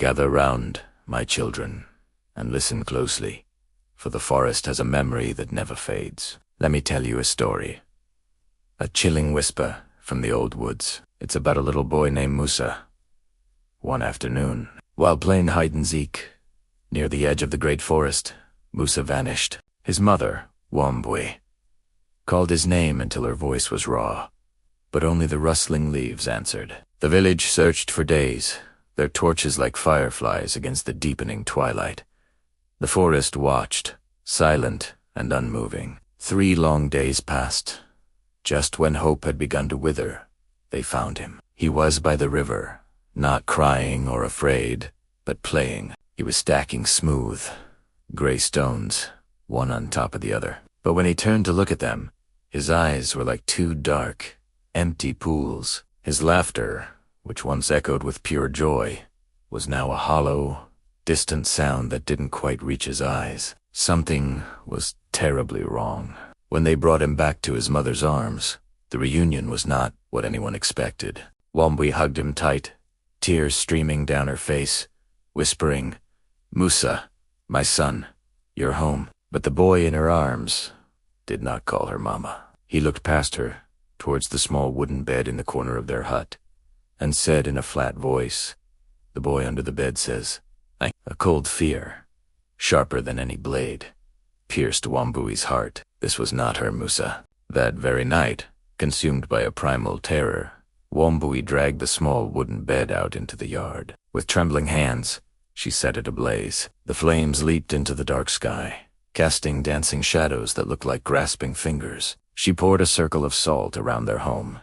Gather round, my children, and listen closely, for the forest has a memory that never fades. Let me tell you a story. A chilling whisper from the old woods. It's about a little boy named Musa. One afternoon, while playing hide-and-seek near the edge of the great forest, Musa vanished. His mother, Wambui, called his name until her voice was raw, but only the rustling leaves answered. The village searched for days, their torches like fireflies against the deepening twilight. The forest watched, silent and unmoving. 3 long days passed. Just when hope had begun to wither, they found him. He was by the river, not crying or afraid, but playing. He was stacking smooth, gray stones, one on top of the other. But when he turned to look at them, his eyes were like 2 dark, empty pools. His laughter, which once echoed with pure joy, was now a hollow, distant sound that didn't quite reach his eyes. Something was terribly wrong. When they brought him back to his mother's arms, the reunion was not what anyone expected. Wambui hugged him tight, tears streaming down her face, whispering, "Musa, my son, you're home." But the boy in her arms did not call her mama. He looked past her, towards the small wooden bed in the corner of their hut, and said in a flat voice, "The boy under the bed says, A cold fear, sharper than any blade, pierced Wambui's heart. This was not her Musa. That very night, consumed by a primal terror, Wambui dragged the small wooden bed out into the yard. With trembling hands, she set it ablaze. The flames leaped into the dark sky, casting dancing shadows that looked like grasping fingers. She poured a circle of salt around their home,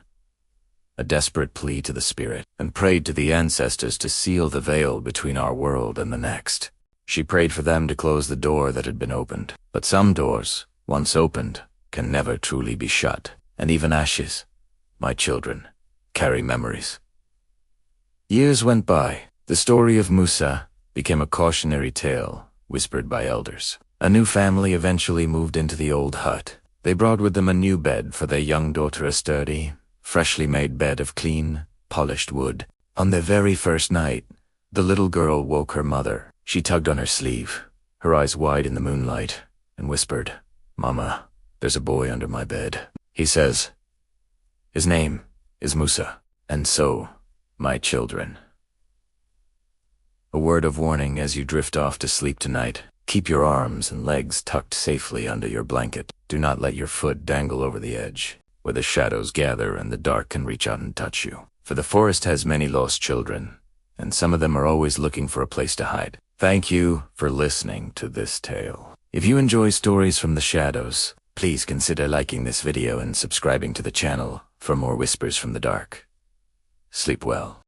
a desperate plea to the spirit, and prayed to the ancestors to seal the veil between our world and the next. She prayed for them to close the door that had been opened. But some doors, once opened, can never truly be shut. And even ashes, my children, carry memories. Years went by. The story of Musa became a cautionary tale whispered by elders. A new family eventually moved into the old hut. They brought with them a new bed for their young daughter, a sturdy, freshly made bed of clean, polished wood. On their very first night, the little girl woke her mother. She tugged on her sleeve, her eyes wide in the moonlight, and whispered, "Mama, there's a boy under my bed. He says, his name is Musa." And so, my children, a word of warning as you drift off to sleep tonight. Keep your arms and legs tucked safely under your blanket. Do not let your foot dangle over the edge, where the shadows gather and the dark can reach out and touch you. For the forest has many lost children, and some of them are always looking for a place to hide. Thank you for listening to this tale. If you enjoy stories from the shadows, please consider liking this video and subscribing to the channel for more whispers from the dark. Sleep well.